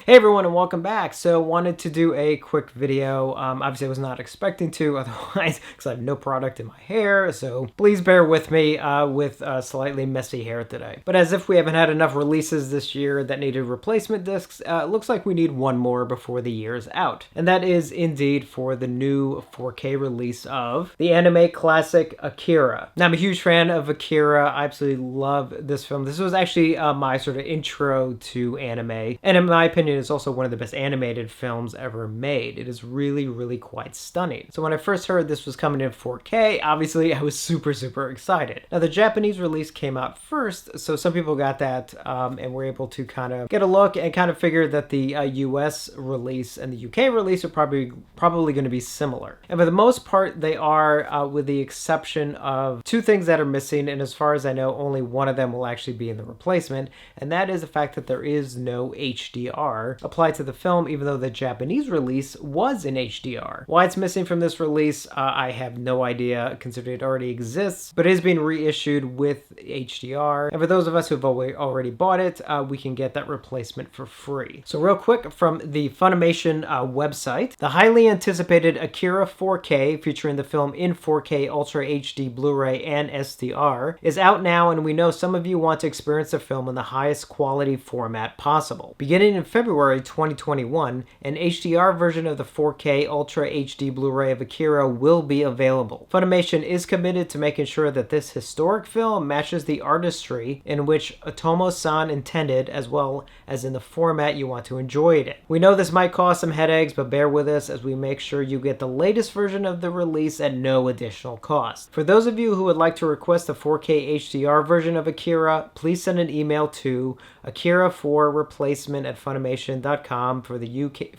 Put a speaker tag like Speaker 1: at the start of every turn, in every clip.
Speaker 1: Hey everyone and welcome back. So wanted to do a quick video. Obviously I was not expecting to otherwise because I have no product in my hair. So please bear with me with slightly messy hair today. But as if we haven't had enough releases this year that needed replacement discs, it looks like we need one more before the year's out. And that is indeed for the new 4K release of the anime classic AKIRA. Now I'm a huge fan of AKIRA. I absolutely love this film. This was actually my sort of intro to anime. And in my opinion, it's also one of the best animated films ever made. It is really quite stunning. So when I first heard this was coming in 4K, obviously I was super excited. Now the Japanese release came out first, so some people got that and were able to kind of get a look and kind of figure that the US release and the UK release are probably going to be similar. And for the most part, they are, with the exception of two things that are missing, and as far as I know, only one of them will actually be in the replacement, and that is the fact that there is no HDR applied to the film, even though the Japanese release was in HDR. Why it's missing from this release, I have no idea, considering it already exists, but it is being reissued with HDR. And for those of us who've already bought it, we can get that replacement for free. So real quick, from the Funimation website, the highly anticipated AKIRA 4K, featuring the film in 4K Ultra HD Blu-ray and SDR, is out now, and we know some of you want to experience the film in the highest quality format possible. Beginning in February 2021, an HDR version of the 4K Ultra HD Blu-ray of AKIRA will be available. Funimation is committed to making sure that this historic film matches the artistry in which Otomo-san intended, as well as in the format you want to enjoy it in. We know this might cause some headaches, but bear with us as we make sure you get the latest version of the release at no additional cost. For those of you who would like to request the 4K HDR version of AKIRA, please send an email to akira4replacement@funimation.com for the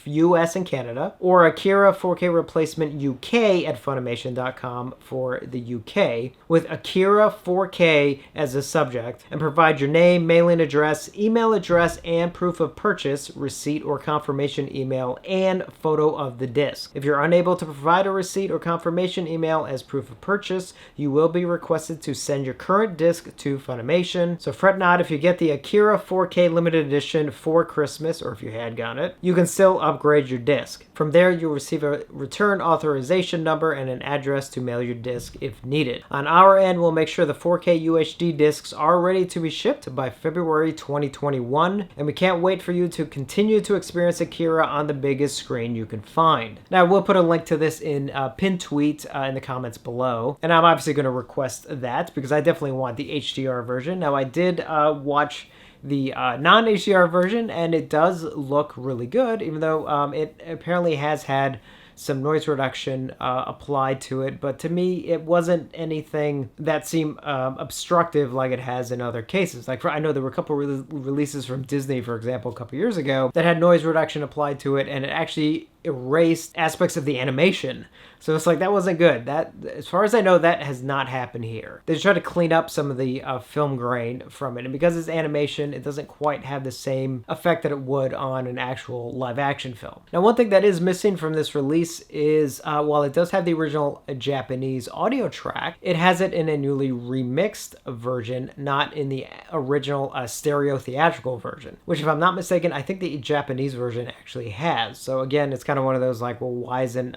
Speaker 1: US and Canada, or AKIRA 4K replacement UK at funimation.com for the UK, with AKIRA 4K as a subject, and provide your name, mailing address, email address, and proof of purchase, receipt or confirmation email, and photo of the disc. If you're unable to provide a receipt or confirmation email as proof of purchase, you will be requested to send your current disc to Funimation. So fret not if you get the AKIRA 4K limited edition for Christmas, or if you had gotten it, you can still upgrade your disc. From there, you'll receive a return authorization number and an address to mail your disc if needed. On our end, we'll make sure the 4K UHD discs are ready to be shipped by February 2021, and we can't wait for you to continue to experience AKIRA on the biggest screen you can find. Now, we'll put a link to this in a pinned tweet in the comments below, and I'm obviously going to request that because I definitely want the HDR version. Now, I did watch the non-HDR version, and it does look really good, even though it apparently has had some noise reduction applied to it, but to me it wasn't anything that seemed obstructive like it has in other cases. Like I know there were a couple releases from Disney, for example, a couple years ago that had noise reduction applied to it, and it actually erased aspects of the animation. So it's like, that wasn't good. That, as far as I know, that has not happened here. They try to clean up some of the film grain from it, and because it's animation, it doesn't quite have the same effect that it would on an actual live action film. Now, one thing that is missing from this release is, while it does have the original Japanese audio track, it has it in a newly remixed version, not in the original stereo theatrical version, which, if I'm not mistaken, I think the Japanese version actually has. So again, it's kind of one of those like, well, why isn't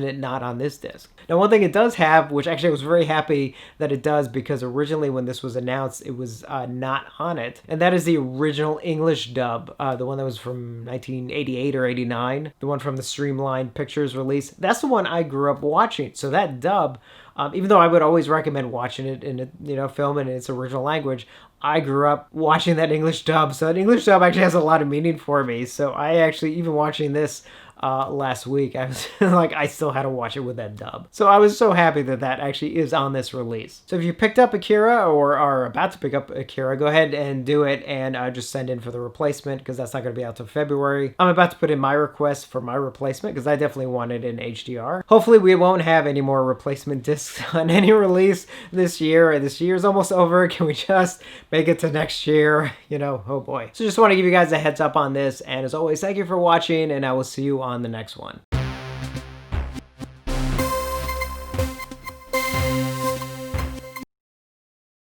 Speaker 1: it not on this disc? Now, one thing it does have, which actually I was very happy that it does, because originally when this was announced, it was not on it, and that is the original English dub, the one that was from 1988 or 89, the one from the Streamline Pictures release. That's the one I grew up watching. So that dub, even though I would always recommend watching it in a film in its original language, I grew up watching that English dub. So that English dub actually has a lot of meaning for me. So I actually, even watching this last week, I was like, I still had to watch it with that dub. So I was so happy that that actually is on this release. So if you picked up AKIRA or are about to pick up AKIRA, go ahead and do it, and just send in for the replacement, because that's not going to be out till February. I'm about to put in my request for my replacement because I definitely want it in HDR. Hopefully we won't have any more replacement discs on any release this year. This year's almost over. Can we just make it to next year? You know, oh boy. So just want to give you guys a heads up on this, and as always, thank you for watching, and I will see you on the next one.